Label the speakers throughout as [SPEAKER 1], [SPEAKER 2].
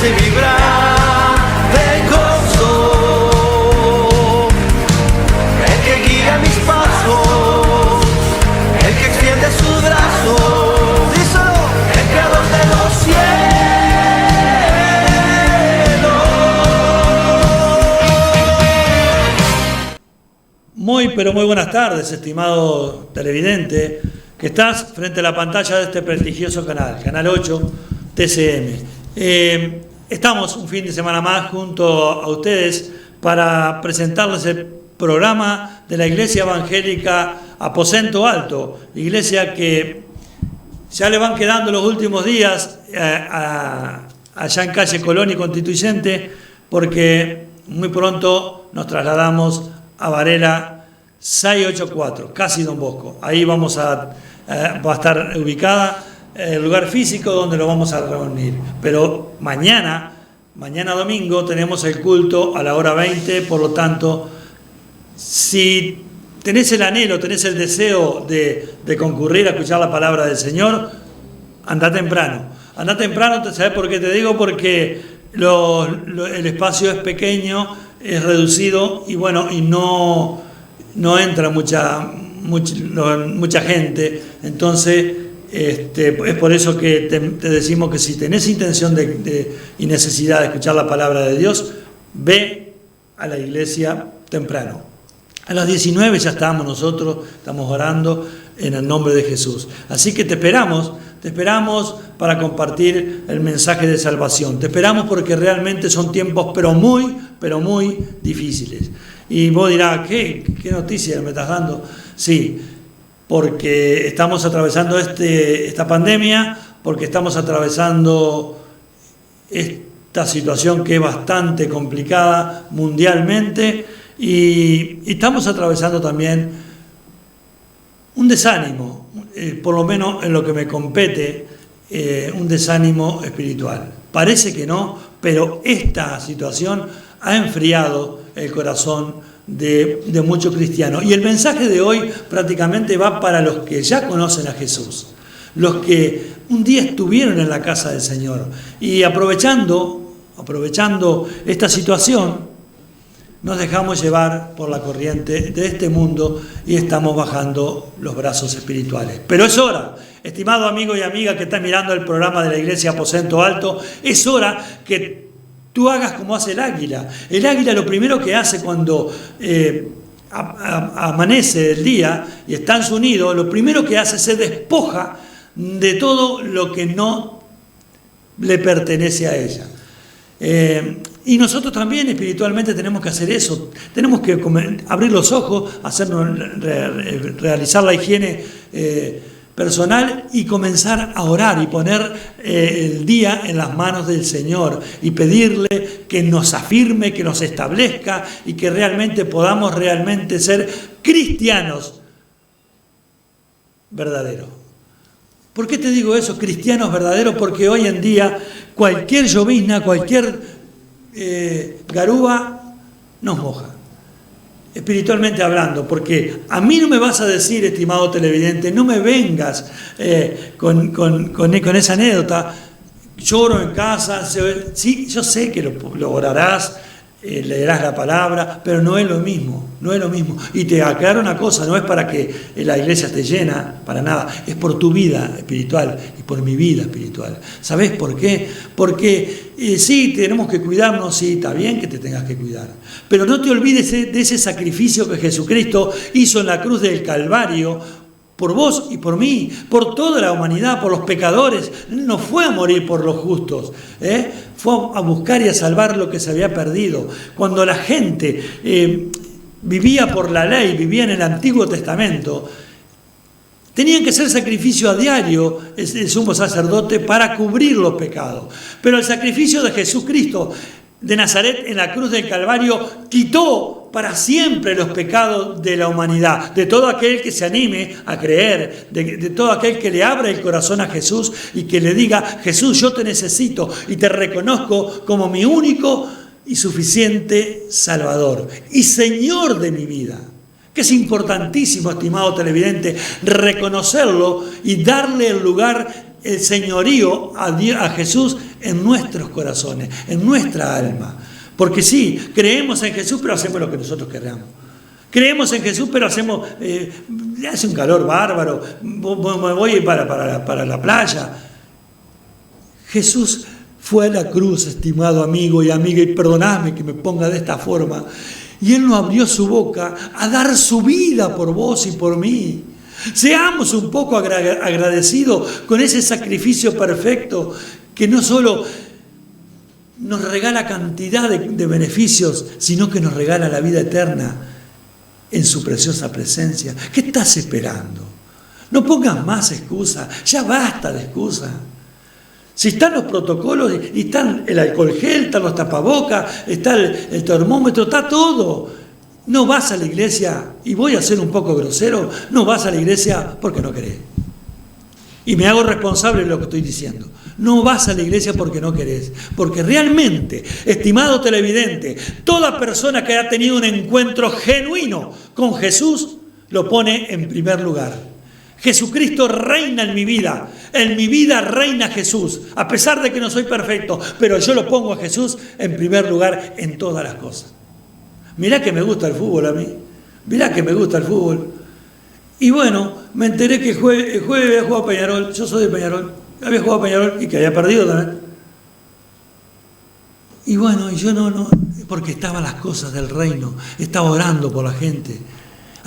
[SPEAKER 1] hace vibrar de gozo, el que guía mis pasos, el que extiende sus brazos, díselo, el creador de los cielos.
[SPEAKER 2] Muy, pero muy buenas tardes, estimado televidente, que estás frente a la pantalla de este prestigioso canal, Canal 8 TCM. Estamos un fin de semana más junto a ustedes para presentarles el programa de la Iglesia Evangélica Aposento Alto, iglesia que ya le van quedando los últimos días allá en calle Colón y Constituyente, porque muy pronto nos trasladamos a Varela 684, casi Don Bosco. Ahí va a estar ubicada el lugar físico donde lo vamos a reunir. Pero mañana domingo, tenemos el culto a la hora 20, por lo tanto, si tenés el anhelo, tenés el deseo de concurrir a escuchar la palabra del Señor, anda temprano. Anda temprano, ¿sabés por qué te digo? Porque el espacio es pequeño, es reducido y bueno, y no entra mucha gente. Entonces, es por eso que te decimos que si tenés intención y necesidad de escuchar la palabra de Dios, ve a la iglesia temprano. A las 19 ya estamos orando en el nombre de Jesús. Así que te esperamos para compartir el mensaje de salvación. Te esperamos porque realmente son tiempos pero muy difíciles. Y vos dirás, ¿qué noticia me estás dando? Sí, porque estamos atravesando esta pandemia, porque estamos atravesando esta situación que es bastante complicada mundialmente y estamos atravesando también un desánimo, por lo menos en lo que me compete, un desánimo espiritual. Parece que no, pero esta situación ha enfriado el corazón de muchos cristianos. Y el mensaje de hoy prácticamente va para los que ya conocen a Jesús, los que un día estuvieron en la casa del Señor. Y aprovechando esta situación, nos dejamos llevar por la corriente de este mundo y estamos bajando los brazos espirituales. Pero es hora, estimado amigo y amiga que está mirando el programa de la Iglesia Aposento Alto, es hora que tú hagas como hace el águila. El águila lo primero que hace cuando amanece el día y está en su nido, lo primero que hace es se despoja de todo lo que no le pertenece a ella. Y nosotros también espiritualmente tenemos que hacer eso. Tenemos que abrir los ojos, realizar la higiene personal y comenzar a orar y poner el día en las manos del Señor y pedirle que nos afirme, que nos establezca y que realmente podamos ser cristianos verdaderos. ¿Por qué te digo eso, cristianos verdaderos? Porque hoy en día cualquier llovizna, cualquier garúa nos moja, espiritualmente hablando, porque a mí no me vas a decir, estimado televidente, no me vengas con esa anécdota, lloro en casa, sí, yo sé que lo orarás, leerás la palabra, pero no es lo mismo. Y te aclaro una cosa, no es para que la iglesia esté llena, para nada, es por tu vida espiritual y por mi vida espiritual. ¿Sabés por qué? Porque sí, tenemos que cuidarnos, sí, está bien que te tengas que cuidar, pero no te olvides de ese sacrificio que Jesucristo hizo en la cruz del Calvario, por vos y por mí, por toda la humanidad, por los pecadores. No fue a morir por los justos, fue a buscar y a salvar lo que se había perdido. Cuando la gente vivía por la ley, vivía en el Antiguo Testamento, tenían que hacer sacrificio a diario el sumo sacerdote para cubrir los pecados. Pero el sacrificio de Jesucristo de Nazaret en la cruz del Calvario quitó para siempre los pecados de la humanidad, de todo aquel que se anime a creer, de todo aquel que le abra el corazón a Jesús y que le diga: Jesús, yo te necesito y te reconozco como mi único y suficiente Salvador y Señor de mi vida. Que es importantísimo, estimado televidente, reconocerlo y darle el lugar, el señorío a Jesús en nuestros corazones, en nuestra alma. Porque sí, creemos en Jesús, pero hacemos lo que nosotros queramos. Creemos en Jesús, pero hacemos, hace un calor bárbaro, me voy para la playa. Jesús fue a la cruz, estimado amigo y amiga, y perdonadme que me ponga de esta forma. Y Él no abrió su boca a dar su vida por vos y por mí. Seamos un poco agradecidos con ese sacrificio perfecto que no solo nos regala cantidad de beneficios, sino que nos regala la vida eterna en su preciosa presencia. ¿Qué estás esperando? No pongas más excusas, ya basta de excusas. Si están los protocolos y están el alcohol gel, están los tapabocas, está el termómetro, está todo. No vas a la iglesia, y voy a ser un poco grosero, no vas a la iglesia porque no querés. Y me hago responsable de lo que estoy diciendo. No vas a la iglesia porque no querés. Porque realmente, estimado televidente, toda persona que haya tenido un encuentro genuino con Jesús, lo pone en primer lugar. Jesucristo reina en mi vida reina Jesús, a pesar de que no soy perfecto, pero yo lo pongo a Jesús en primer lugar en todas las cosas. Mirá que me gusta el fútbol a mí, mirá que me gusta el fútbol. Y bueno, me enteré que el jueves había jugado a Peñarol, yo soy de Peñarol, había jugado a Peñarol y que había perdido también. Y bueno, y yo no, porque estaban las cosas del reino, estaba orando por la gente.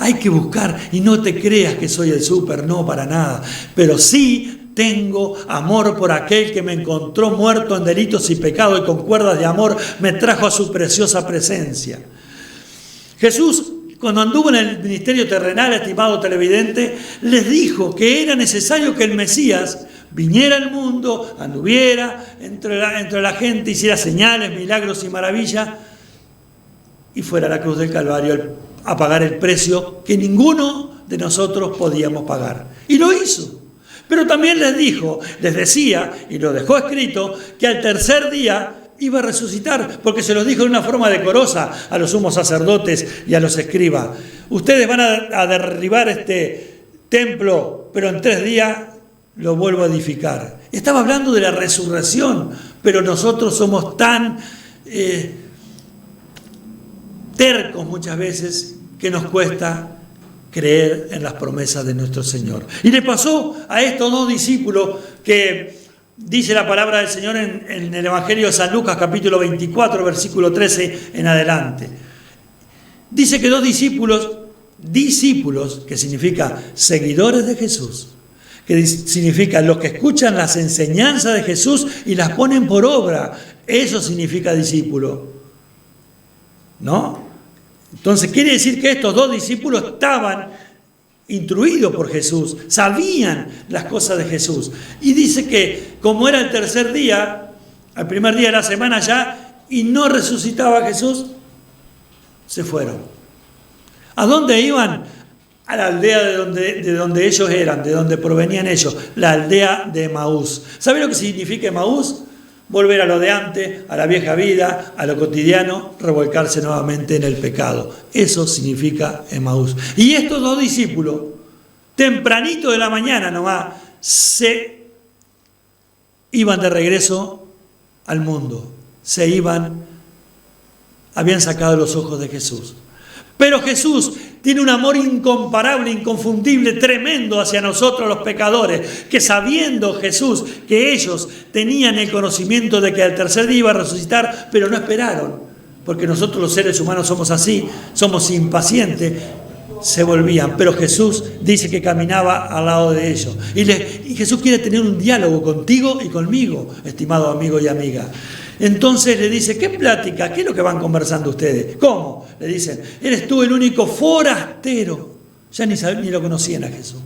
[SPEAKER 2] Hay que buscar, y no te creas que soy el súper, no, para nada. Pero sí tengo amor por aquel que me encontró muerto en delitos y pecados y con cuerdas de amor me trajo a su preciosa presencia. Jesús, cuando anduvo en el ministerio terrenal, estimado televidente, les dijo que era necesario que el Mesías viniera al mundo, anduviera entre la gente, hiciera señales, milagros y maravillas, y fuera a la cruz del Calvario a pagar el precio que ninguno de nosotros podíamos pagar. Y lo hizo. Pero también les decía, y lo dejó escrito, que al tercer día iba a resucitar, porque se los dijo de una forma decorosa a los sumos sacerdotes y a los escribas. Ustedes van a derribar este templo, pero en 3 días lo vuelvo a edificar. Estaba hablando de la resurrección, pero nosotros somos tan tercos muchas veces que nos cuesta creer en las promesas de nuestro Señor. Y le pasó a estos 2 discípulos que dice la palabra del Señor en el Evangelio de San Lucas, capítulo 24, versículo 13 en adelante. Dice que 2 discípulos, que significa seguidores de Jesús, que significa los que escuchan las enseñanzas de Jesús y las ponen por obra. Eso significa discípulo, ¿no? Entonces quiere decir que estos 2 discípulos estaban instruidos por Jesús, sabían las cosas de Jesús. Y dice que como era el tercer día, al primer día de la semana ya, y no resucitaba Jesús, se fueron. ¿A dónde iban? A la aldea de donde ellos eran, de donde provenían ellos, la aldea de Emaús. ¿Sabe lo que significa Emaús? Volver a lo de antes, a la vieja vida, a lo cotidiano, revolcarse nuevamente en el pecado. Eso significa Emaús. Y estos 2 discípulos, tempranito de la mañana nomás, se iban de regreso al mundo. Habían sacado los ojos de Jesús. Pero Jesús tiene un amor incomparable, inconfundible, tremendo hacia nosotros los pecadores, que sabiendo Jesús que ellos tenían el conocimiento de que al tercer día iba a resucitar, pero no esperaron, porque nosotros los seres humanos somos así, somos impacientes, se volvían. Pero Jesús dice que caminaba al lado de ellos. Y Jesús quiere tener un diálogo contigo y conmigo, estimado amigo y amiga. Entonces le dice, ¿qué plática? ¿Qué es lo que van conversando ustedes? ¿Cómo? Le dicen, eres tú el único forastero. Ya ni lo conocían a Jesús.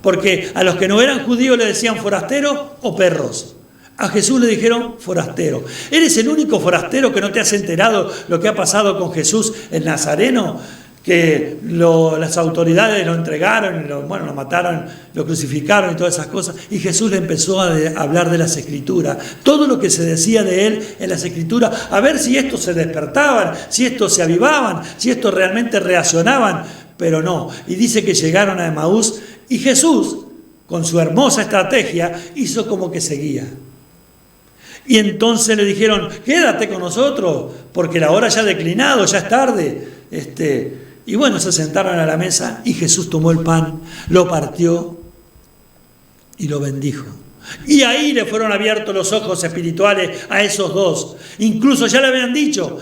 [SPEAKER 2] Porque a los que no eran judíos le decían forastero o perros. A Jesús le dijeron forastero. ¿Eres el único forastero que no te has enterado lo que ha pasado con Jesús el Nazareno? Que las autoridades lo entregaron, lo mataron, lo crucificaron y todas esas cosas. Y Jesús le empezó a hablar de las Escrituras. Todo lo que se decía de él en las Escrituras, a ver si estos se despertaban, si estos se avivaban, si estos realmente reaccionaban. Pero no. Y dice que llegaron a Emaús y Jesús, con su hermosa estrategia, hizo como que seguía. Y entonces le dijeron, quédate con nosotros, porque la hora ya ha declinado, ya es tarde. Y bueno, se sentaron a la mesa y Jesús tomó el pan, lo partió y lo bendijo. Y ahí le fueron abiertos los ojos espirituales a esos dos. Incluso ya le habían dicho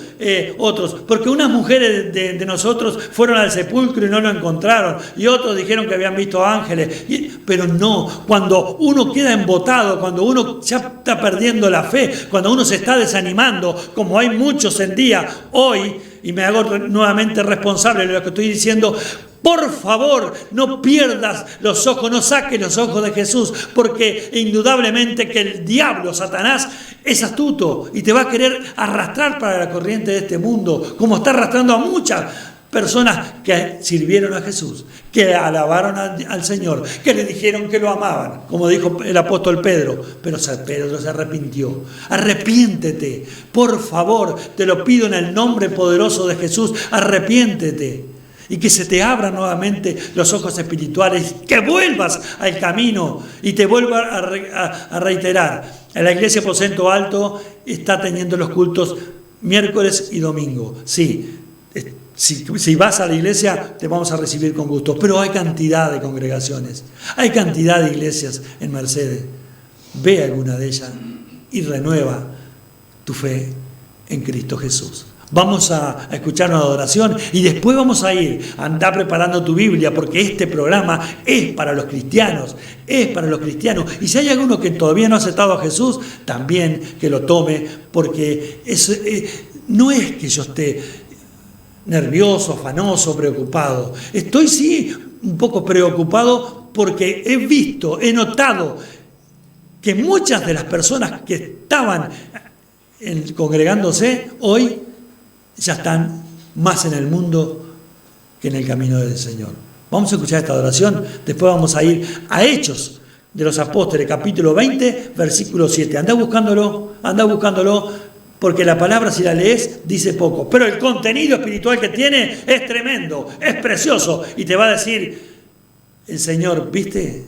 [SPEAKER 2] otros, porque unas mujeres de nosotros fueron al sepulcro y no lo encontraron, y otros dijeron que habían visto ángeles, pero no, cuando uno queda embotado, cuando uno ya está perdiendo la fe, cuando uno se está desanimando, como hay muchos en día hoy, y me hago nuevamente responsable de lo que estoy diciendo, por favor, no pierdas los ojos, no saques los ojos de Jesús, porque indudablemente que el diablo, Satanás, es astuto y te va a querer arrastrar para la corriente de este mundo, como está arrastrando a muchas personas que sirvieron a Jesús, que alabaron al Señor, que le dijeron que lo amaban, como dijo el apóstol Pedro, pero Pedro se arrepintió. Arrepiéntete, por favor, te lo pido en el nombre poderoso de Jesús, arrepiéntete. Y que se te abran nuevamente los ojos espirituales, que vuelvas al camino y te vuelva a reiterar. En la iglesia Aposento Alto está teniendo los cultos miércoles y domingo. Sí, si vas a la iglesia te vamos a recibir con gusto, pero hay cantidad de congregaciones, hay cantidad de iglesias en Mercedes. Ve alguna de ellas y renueva tu fe en Cristo Jesús. Vamos a escuchar una adoración y después vamos a ir a andar preparando tu Biblia, porque este programa es para los cristianos, es para los cristianos. Y si hay alguno que todavía no ha aceptado a Jesús, también que lo tome, porque no es que yo esté nervioso, afanoso, preocupado. Estoy sí un poco preocupado porque he notado que muchas de las personas que estaban congregándose hoy ya están más en el mundo que en el camino del Señor. Vamos a escuchar esta adoración, después vamos a ir a Hechos de los Apóstoles, capítulo 20, versículo 7. Anda buscándolo, porque la palabra, si la lees, dice poco, pero el contenido espiritual que tiene es tremendo, es precioso, y te va a decir el Señor, ¿viste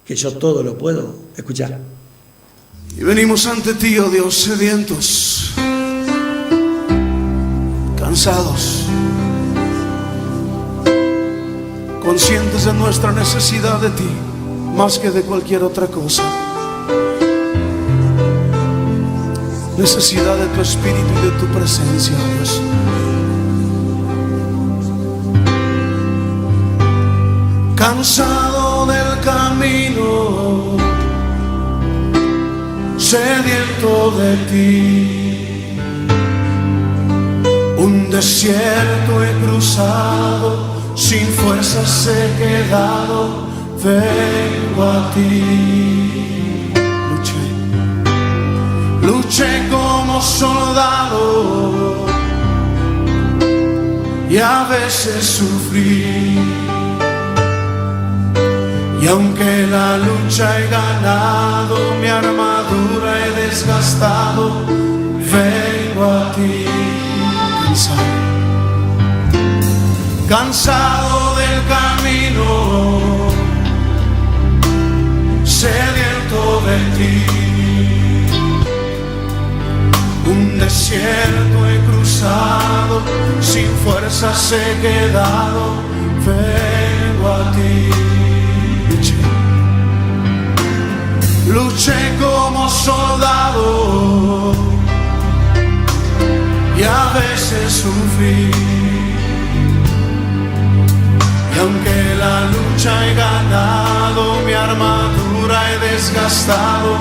[SPEAKER 2] que yo todo lo puedo? Escuchá.
[SPEAKER 3] Y venimos ante ti, oh Dios, sedientos, cansados, conscientes de nuestra necesidad de ti, más que de cualquier otra cosa. Necesidad de tu espíritu y de tu presencia, Dios. Cansado del camino, sediento de ti. Un desierto he cruzado, sin fuerzas he quedado, vengo a ti. Luché como soldado y a veces sufrí. Y aunque la lucha he ganado, mi armadura he desgastado, vengo a ti. Cansado del camino, sediento de ti. Un desierto he cruzado, sin fuerzas he quedado, vengo a ti. Luché como soldado y a veces sufrí. Y aunque la lucha he ganado, mi armadura he desgastado,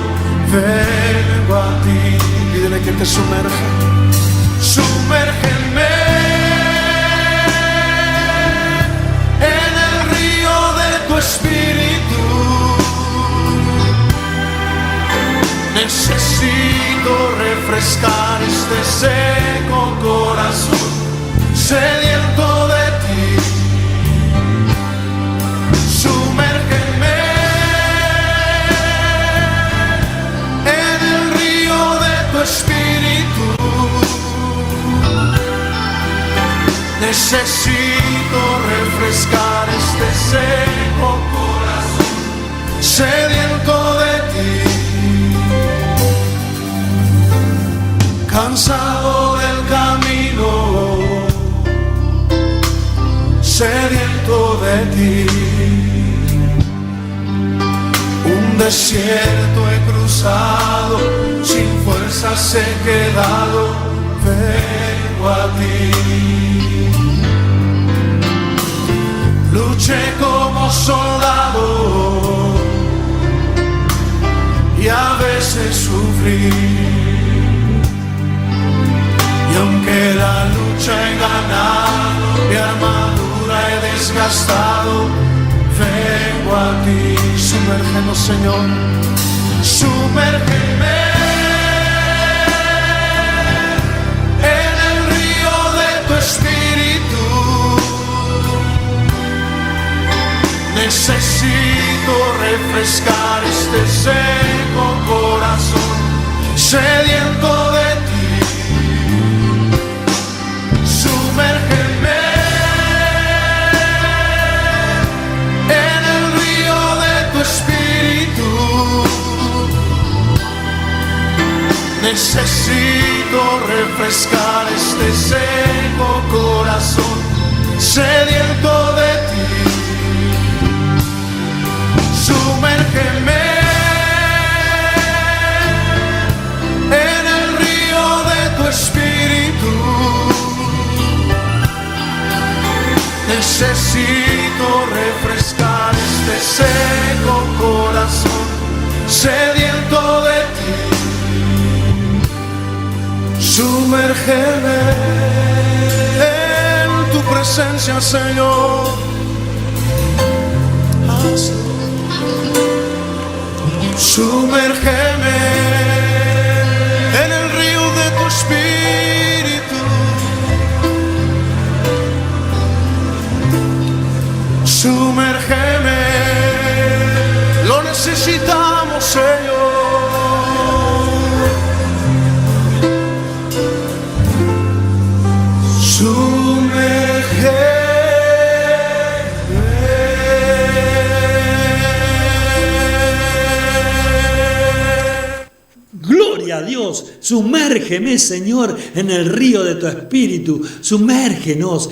[SPEAKER 3] vengo a ti. Pídele que te sumerja. Sumérgeme en el río de tu espíritu. Necesito refrescar este seco corazón, sediento de ti. Sumérgeme en el río de tu espíritu. Necesito refrescar este seco corazón, sediento de ti. cansado del camino, sediento de ti. Un desierto he cruzado, sin fuerzas he quedado, vengo a ti. Luché como soldado y a veces sufrí. Y aunque la lucha he ganado, mi armadura he desgastado, vengo a ti. Sumérgenos, Señor, sumérgeme en el río de tu espíritu. Necesito refrescar este seco corazón, sediento de ti. Sumérgeme en el río de tu espíritu. Necesito refrescar este seco corazón, sediento de ti. Sumérgeme en el río de tu espíritu. Necesito refrescar este seco corazón, sediento de ti. Sumérgeme en tu presencia, Señor. Hazlo. Sumérgeme en el río de tu espíritu. Sumérgeme, lo necesitamos, Señor. Sumérgeme.
[SPEAKER 2] Gloria a Dios, sumérgeme, Señor, en el río de tu espíritu. Sumérgenos,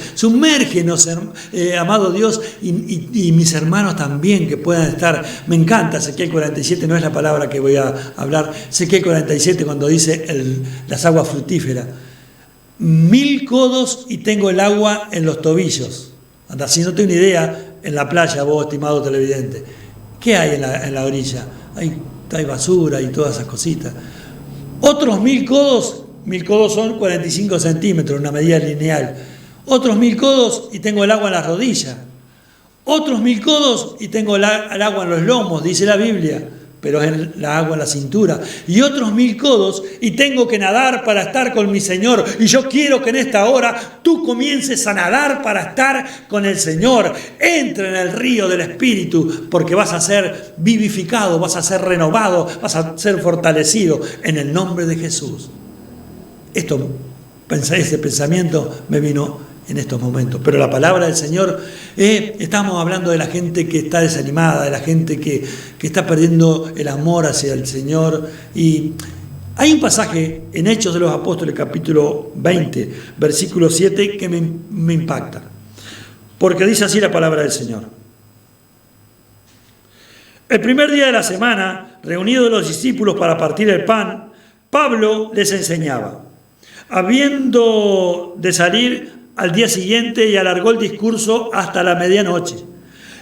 [SPEAKER 2] amado Dios, y mis hermanos también que puedan estar. Me encanta Ezequiel 47, no es la palabra que voy a hablar. Ezequiel 47 cuando dice las aguas fructíferas. 1000 codos y tengo el agua en los tobillos. Anda, si no tengo ni idea, en la playa, vos, estimado televidente, ¿qué hay en la orilla? Hay basura y todas esas cositas. Otros 1000 codos son 45 centímetros, una medida lineal. Otros 1000 codos y tengo el agua en las rodillas. Otros 1000 codos y tengo el agua en los lomos, dice la Biblia, pero es la agua en la cintura. Y otros 1000 codos y tengo que nadar para estar con mi Señor. Y yo quiero que en esta hora tú comiences a nadar para estar con el Señor. Entra en el río del Espíritu, porque vas a ser vivificado, vas a ser renovado, vas a ser fortalecido en el nombre de Jesús. Ese pensamiento me vino en estos momentos. Pero la palabra del Señor, estamos hablando de la gente que está desanimada, de la gente que está perdiendo el amor hacia el Señor. Y hay un pasaje en Hechos de los Apóstoles, capítulo 20, versículo 7, que me impacta. Porque dice así la palabra del Señor. El primer día de la semana, reunidos los discípulos para partir el pan, Pablo les enseñaba. Habiendo de salir al día siguiente, y alargó el discurso hasta la medianoche.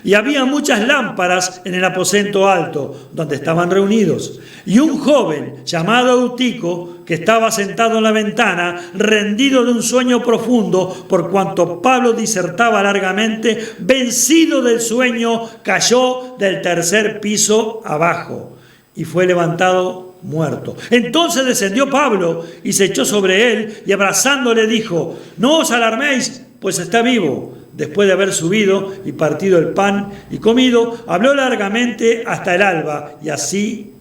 [SPEAKER 2] Y había muchas lámparas en el aposento alto, donde estaban reunidos. Y un joven llamado Eutico, que estaba sentado en la ventana, rendido de un sueño profundo, por cuanto Pablo disertaba largamente, vencido del sueño, cayó del tercer piso abajo y fue levantado muerto. Entonces descendió Pablo y se echó sobre él y abrazándole dijo: no os alarméis, pues está vivo. Después de haber subido y partido el pan y comido, habló largamente hasta el alba y así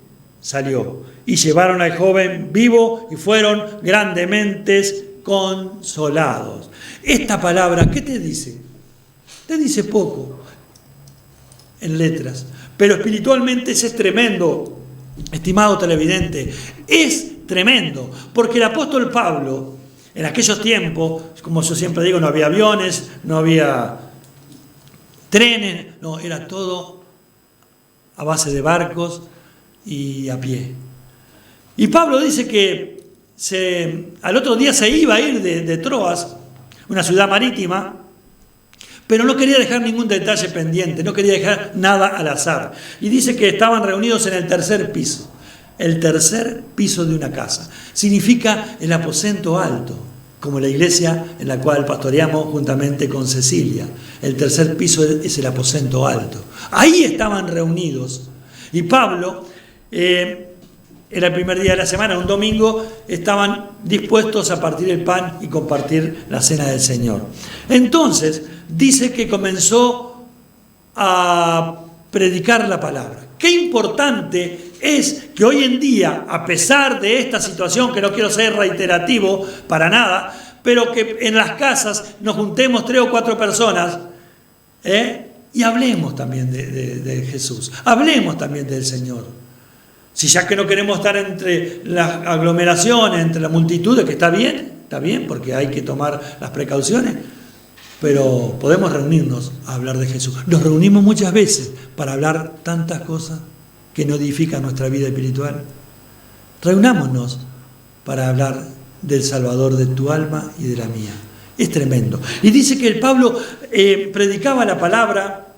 [SPEAKER 2] salió. Y llevaron al joven vivo y fueron grandemente consolados. Esta palabra, ¿qué te dice? Te dice poco en letras, pero espiritualmente es tremendo. Estimado televidente, es tremendo, porque el apóstol Pablo, en aquellos tiempos, como yo siempre digo, no había aviones, no había trenes, no, era todo a base de barcos y a pie. Y Pablo dice que al otro día se iba a ir de Troas, una ciudad marítima, pero no quería dejar ningún detalle pendiente, no quería dejar nada al azar. Y dice que estaban reunidos en el tercer piso de una casa. Significa el aposento alto, como la iglesia en la cual pastoreamos juntamente con Cecilia. El tercer piso es el aposento alto. Ahí estaban reunidos. Y Pablo, era el primer día de la semana, un domingo, estaban dispuestos a partir el pan y compartir la cena del Señor. Entonces, dice que comenzó a predicar la palabra. Qué importante es que hoy en día, a pesar de esta situación, que no quiero ser reiterativo para nada, pero que en las casas nos juntemos 3 o 4 personas, y hablemos también de Jesús, hablemos también del Señor. Si ya que no queremos estar entre las aglomeraciones, entre la multitud, que está bien, porque hay que tomar las precauciones, pero podemos reunirnos a hablar de Jesús. Nos reunimos muchas veces para hablar tantas cosas que no edifican nuestra vida espiritual. Reunámonos para hablar del Salvador de tu alma y de la mía. Es tremendo. Y dice que el Pablo predicaba la palabra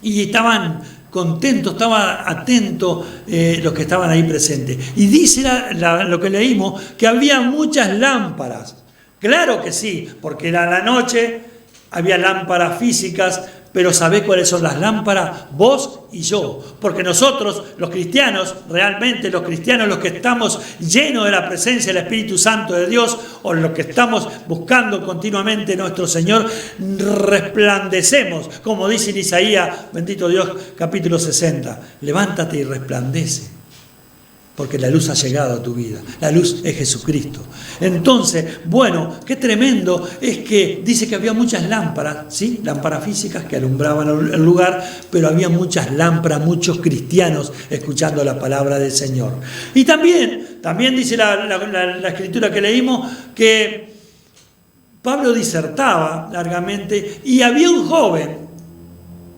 [SPEAKER 2] y estaban contentos, estaba atento los que estaban ahí presentes. Y dice lo que leímos, que había muchas lámparas. Claro que sí, porque era la noche, había lámparas físicas, pero ¿sabés cuáles son las lámparas? Vos y yo. Porque nosotros, los cristianos, realmente los cristianos, los que estamos llenos de la presencia del Espíritu Santo de Dios, o los que estamos buscando continuamente nuestro Señor, resplandecemos, como dice en Isaías, bendito Dios, capítulo 60. Levántate y resplandece, porque la luz ha llegado a tu vida. La luz es Jesucristo. Entonces, bueno, qué tremendo es que dice que había muchas lámparas, ¿sí? Lámparas físicas que alumbraban el lugar, pero había muchas lámparas, muchos cristianos escuchando la palabra del Señor. Y también dice la escritura que leímos que Pablo disertaba largamente y había un joven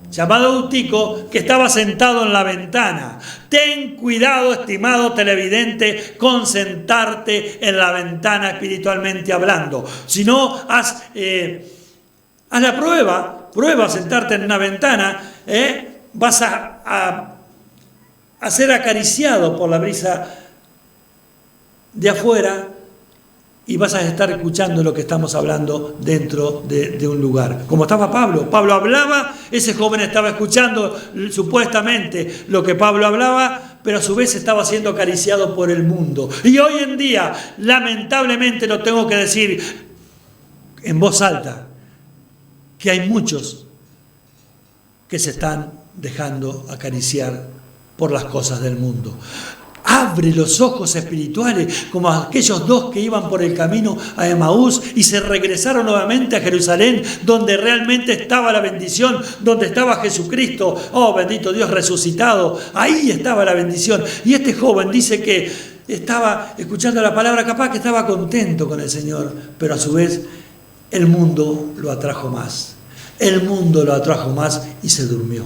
[SPEAKER 2] llamado Eutico, que estaba sentado en la ventana. Ten cuidado, estimado televidente, con sentarte en la ventana espiritualmente hablando. Si no, haz la prueba sentarte en una ventana, vas a ser acariciado por la brisa de afuera, y vas a estar escuchando lo que estamos hablando dentro de un lugar. Como estaba Pablo hablaba, ese joven estaba escuchando supuestamente lo que Pablo hablaba, pero a su vez estaba siendo acariciado por el mundo. Y hoy en día, lamentablemente lo tengo que decir en voz alta, que hay muchos que se están dejando acariciar por las cosas del mundo. Abre los ojos espirituales, como aquellos dos que iban por el camino a Emaús y se regresaron nuevamente a Jerusalén, donde realmente estaba la bendición, donde estaba Jesucristo, oh bendito Dios resucitado, ahí estaba la bendición. Y este joven dice que estaba escuchando la palabra, capaz que estaba contento con el Señor, pero a su vez el mundo lo atrajo más. El mundo lo atrajo más y se durmió.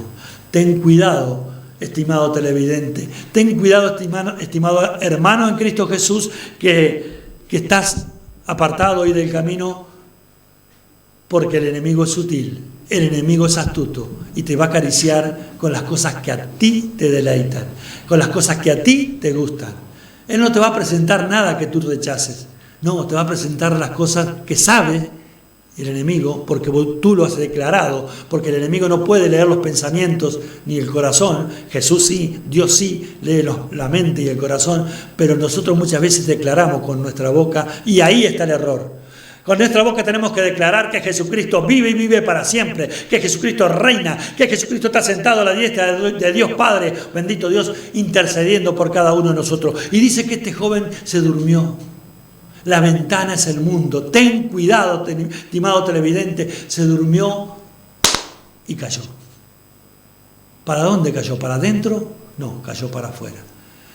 [SPEAKER 2] Ten cuidado, estimado televidente, ten cuidado, estimado hermano en Cristo Jesús, que estás apartado hoy del camino, porque el enemigo es sutil, el enemigo es astuto y te va a acariciar con las cosas que a ti te deleitan, con las cosas que a ti te gustan. Él no te va a presentar nada que tú rechaces, no, te va a presentar las cosas que sabe el enemigo, porque tú lo has declarado, porque el enemigo no puede leer los pensamientos ni el corazón. Jesús sí, Dios sí lee la mente y el corazón, pero nosotros muchas veces declaramos con nuestra boca, y ahí está el error. Con nuestra boca tenemos que declarar que Jesucristo vive y vive para siempre, que Jesucristo reina, que Jesucristo está sentado a la diestra de Dios Padre, bendito Dios, intercediendo por cada uno de nosotros. Y dice que este joven se durmió. La ventana es el mundo. Ten cuidado, estimado televidente. Se durmió y cayó. ¿Para dónde cayó? ¿Para adentro? No, cayó para afuera.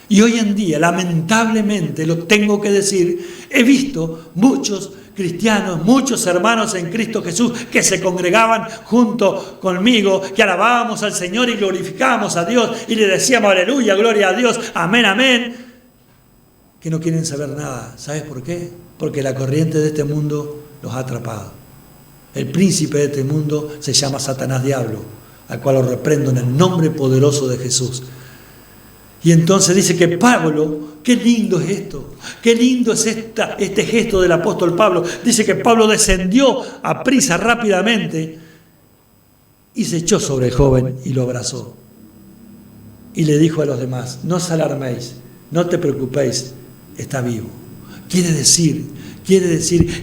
[SPEAKER 2] Y hoy en día, lamentablemente, lo tengo que decir, he visto muchos cristianos, muchos hermanos en Cristo Jesús que se congregaban junto conmigo, que alabábamos al Señor y glorificábamos a Dios y le decíamos aleluya, gloria a Dios, amén, amén, que no quieren saber nada. ¿Sabes por qué? Porque la corriente de este mundo los ha atrapado. El príncipe de este mundo se llama Satanás Diablo, al cual lo reprendo en el nombre poderoso de Jesús. Y entonces dice que Pablo, qué lindo es esto, qué lindo es este gesto del apóstol Pablo. Dice que Pablo descendió a prisa rápidamente y se echó sobre el joven y lo abrazó. Y le dijo a los demás, no os alarméis, no te preocupéis, está vivo. Quiere decir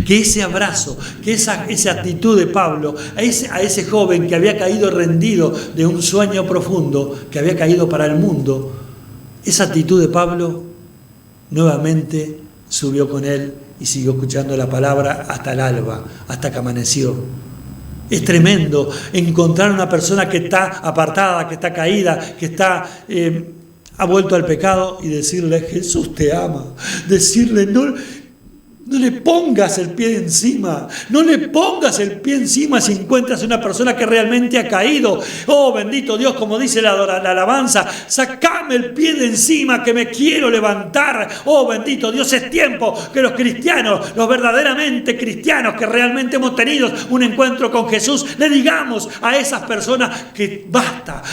[SPEAKER 2] que ese abrazo, que esa actitud de Pablo a ese joven que había caído rendido de un sueño profundo, que había caído para el mundo, esa actitud de Pablo nuevamente subió con él y siguió escuchando la palabra hasta el alba, hasta que amaneció. Es tremendo encontrar una persona que está apartada, que está caída, que ha vuelto al pecado y decirle, Jesús te ama. Decirle, no le pongas el pie encima, no le pongas el pie encima si encuentras una persona que realmente ha caído. Oh, bendito Dios, como dice la alabanza, sacame el pie de encima que me quiero levantar. Oh, bendito Dios, es tiempo que los cristianos, los verdaderamente cristianos que realmente hemos tenido un encuentro con Jesús, le digamos a esas personas que basta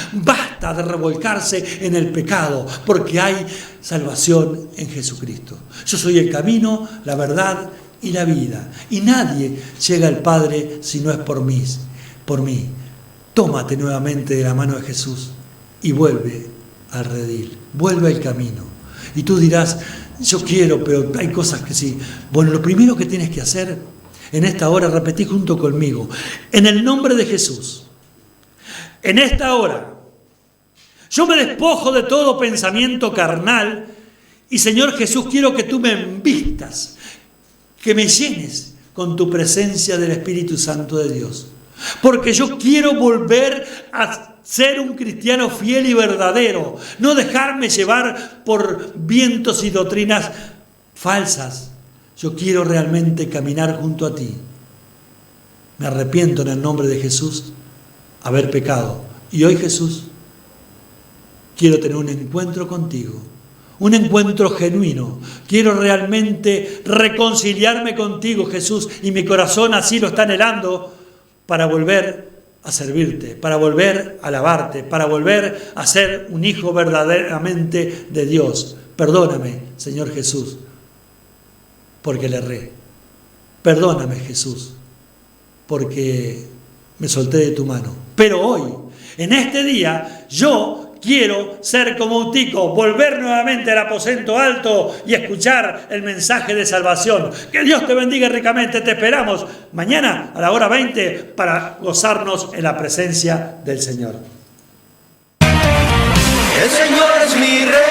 [SPEAKER 2] de revolcarse en el pecado, porque hay salvación en Jesucristo. Yo soy el camino, la verdad y la vida. Y nadie llega al Padre si no es por mí. Tómate nuevamente de la mano de Jesús y vuelve al redil, vuelve al camino. Y tú dirás, yo quiero, pero hay cosas que sí. Bueno, lo primero que tienes que hacer en esta hora, repetí junto conmigo, en el nombre de Jesús, en esta hora, yo me despojo de todo pensamiento carnal y, Señor Jesús, quiero que tú me envistas, que me llenes con tu presencia del Espíritu Santo de Dios. Porque yo quiero volver a ser un cristiano fiel y verdadero, no dejarme llevar por vientos y doctrinas falsas. Yo quiero realmente caminar junto a ti. Me arrepiento en el nombre de Jesús haber pecado. Y hoy, Jesús, quiero tener un encuentro contigo, un encuentro genuino. Quiero realmente reconciliarme contigo, Jesús, y mi corazón así lo está anhelando para volver a servirte, para volver a alabarte, para volver a ser un hijo verdaderamente de Dios. Perdóname, Señor Jesús, porque le erré. Perdóname, Jesús, porque me solté de tu mano. Pero hoy, en este día, yo quiero ser como Eutico, volver nuevamente al aposento alto y escuchar el mensaje de salvación. Que Dios te bendiga ricamente. Te esperamos mañana a la hora 20 para gozarnos en la presencia del Señor.
[SPEAKER 1] El Señor es mi rey.